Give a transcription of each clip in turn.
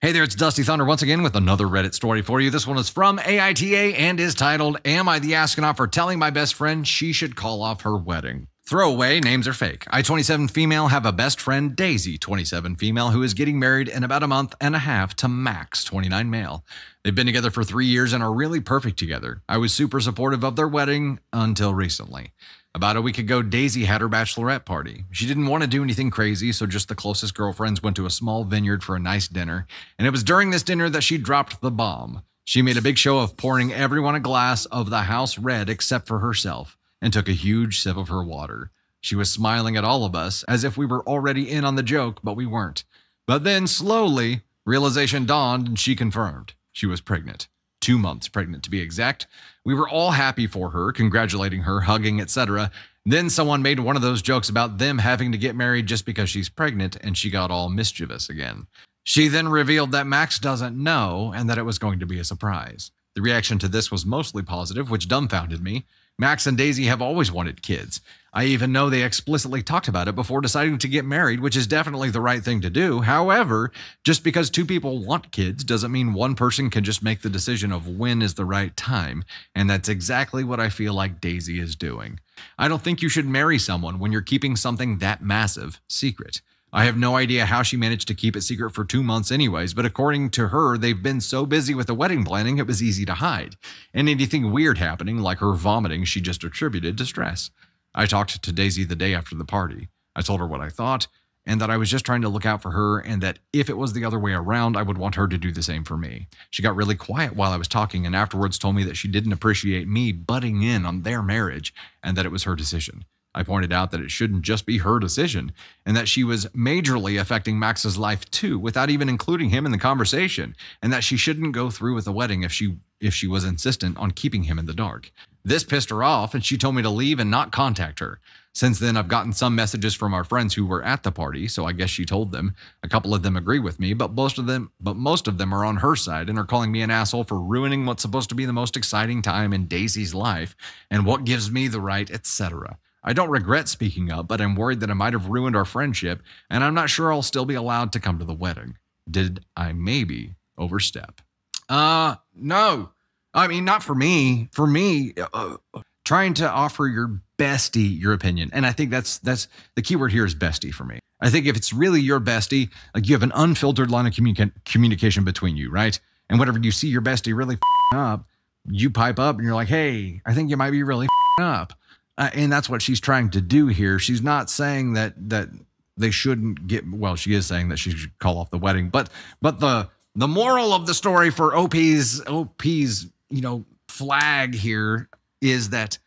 Hey there, it's Dusty Thunder once again with another Reddit story for you. This one is from AITA and is titled, Am I the Astronaut for Telling My Best Friend She Should Call Off Her Wedding? Throwaway, names are fake. I, 27 female, have a best friend, Daisy, 27 female, who is getting married in about a month and a half to Max, 29 male. They've been together for 3 years and are really perfect together. I was super supportive of their wedding until recently. About a week ago, Daisy had her bachelorette party. She didn't want to do anything crazy, so just the closest girlfriends went to a small vineyard for a nice dinner, and it was during this dinner that she dropped the bomb. She made a big show of pouring everyone a glass of the house red except for herself, and took a huge sip of her water. She was smiling at all of us, as if we were already in on the joke, but we weren't. But then, slowly, realization dawned and she confirmed. She was pregnant. 2 months pregnant, to be exact. We were all happy for her, congratulating her, hugging, etc. Then someone made one of those jokes about them having to get married just because she's pregnant, and she got all mischievous again. She then revealed that Max doesn't know and that it was going to be a surprise. The reaction to this was mostly positive, which dumbfounded me. Max and Daisy have always wanted kids. I even know they explicitly talked about it before deciding to get married, which is definitely the right thing to do. However, just because two people want kids doesn't mean one person can just make the decision of when is the right time, and that's exactly what I feel like Daisy is doing. I don't think you should marry someone when you're keeping something that massive secret. I have no idea how she managed to keep it secret for 2 months anyways, but according to her, they've been so busy with the wedding planning it was easy to hide. And anything weird happening, like her vomiting, she just attributed to stress. I talked to Daisy the day after the party. I told her what I thought, and that I was just trying to look out for her, and that if it was the other way around, I would want her to do the same for me. She got really quiet while I was talking, and afterwards told me that she didn't appreciate me butting in on their marriage, and that it was her decision. I pointed out that it shouldn't just be her decision, and that she was majorly affecting Max's life too, without even including him in the conversation, and that she shouldn't go through with the wedding if she was insistent on keeping him in the dark. This pissed her off, and she told me to leave and not contact her. Since then, I've gotten some messages from our friends who were at the party, so I guess she told them. A couple of them agree with me, but most of them are on her side and are calling me an asshole for ruining what's supposed to be the most exciting time in Daisy's life, and what gives me the right, etc. I don't regret speaking up, but I'm worried that I might have ruined our friendship, and I'm not sure I'll still be allowed to come to the wedding. Did I maybe overstep? No. I mean, not for me. For me, trying to offer your bestie your opinion, and I think that's the key word here is bestie for me. I think if it's really your bestie, like you have an unfiltered line of communication between you, right? And whenever you see your bestie really up, you pipe up and you're like, hey, I think you might be really up. And that's what she's trying to do here. She's not saying that they shouldn't get, well, she is saying that she should call off the wedding, but the moral of the story for OP's flag here is that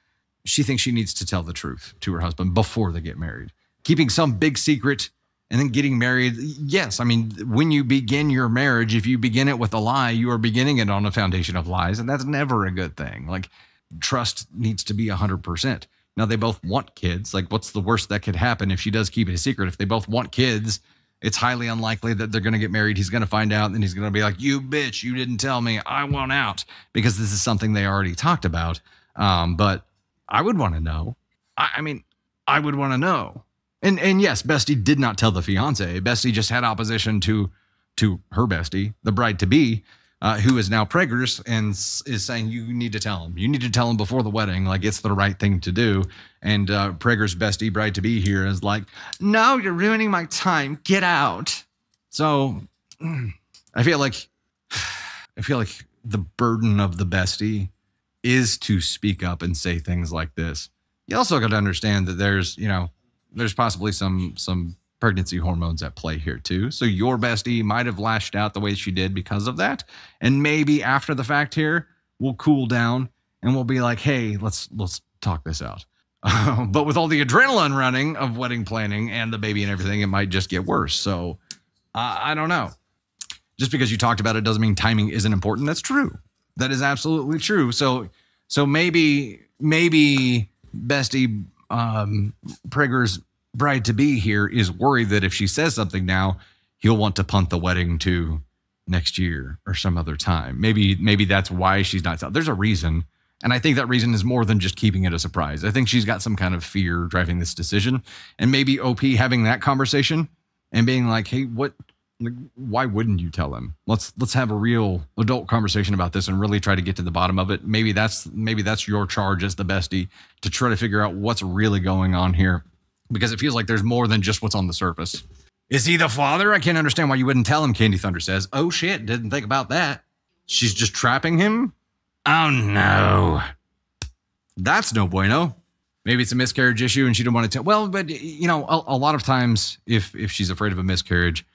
she thinks she needs to tell the truth to her husband before they get married. Keeping some big secret and then getting married. Yes, I mean, when you begin your marriage, if you begin it with a lie, you are beginning it on a foundation of lies, and that's never a good thing. Like, trust needs to be 100%. Now, they both want kids. Like, what's the worst that could happen if she does keep it a secret? If they both want kids, it's highly unlikely that they're going to get married. He's going to find out, and he's going to be like, you bitch, you didn't tell me. I want out. Because this is something they already talked about. But I would want to know. I mean, I would want to know. And yes, Bestie did not tell the fiance. Bestie just had opposition to her bestie, the bride-to-be, who is now preggers and is saying, you need to tell him. You need to tell him before the wedding, like it's the right thing to do. And Prager's bestie, bride-to-be here, is like, no, you're ruining my time. Get out. So I feel like the burden of the bestie is to speak up and say things like this. You also got to understand that there's possibly some pregnancy hormones at play here too. So your bestie might have lashed out the way she did because of that. And maybe after the fact here, we'll cool down and we'll be like, hey, let's talk this out. But with all the adrenaline running of wedding planning and the baby and everything, it might just get worse. So I don't know. Just because you talked about it doesn't mean timing isn't important. That's true. That is absolutely true. So maybe bestie Prager's bride-to-be here is worried that if she says something now, he'll want to punt the wedding to next year or some other time. Maybe that's why she's not. There's a reason, and I think that reason is more than just keeping it a surprise. I think she's got some kind of fear driving this decision, and maybe OP having that conversation and being like, hey, what Like, why wouldn't you tell him? Let's have a real adult conversation about this and really try to get to the bottom of it. Maybe that's your charge as the bestie, to try to figure out what's really going on here, because it feels like there's more than just what's on the surface. Is he the father? I can't understand why you wouldn't tell him, Candy Thunder says. Oh shit, didn't think about that. She's just trapping him? Oh no. That's no bueno. Maybe it's a miscarriage issue and she didn't want to tell. Well, but you know, a lot of times if she's afraid of a miscarriage,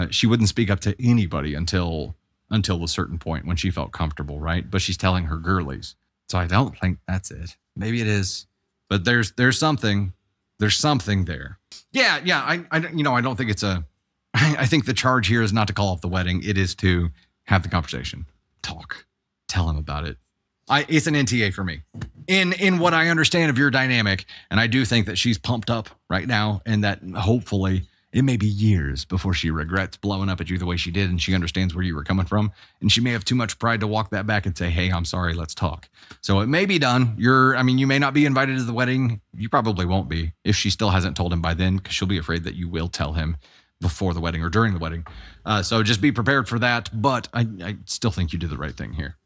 she wouldn't speak up to anybody until a certain point when she felt comfortable, right? But she's telling her girlies. So I don't think that's it. Maybe it is. But there's something. There's something there. Yeah. I don't think it's I think the charge here is not to call off the wedding. It is to have the conversation. Talk. Tell him about it. It's an NTA for me. In what I understand of your dynamic, and I do think that she's pumped up right now, and that hopefully it may be years before she regrets blowing up at you the way she did, and she understands where you were coming from, and she may have too much pride to walk that back and say, hey, I'm sorry, let's talk. So it may be done. You may not be invited to the wedding. You probably won't be if she still hasn't told him by then, because she'll be afraid that you will tell him before the wedding or during the wedding. So just be prepared for that, but I still think you did the right thing here.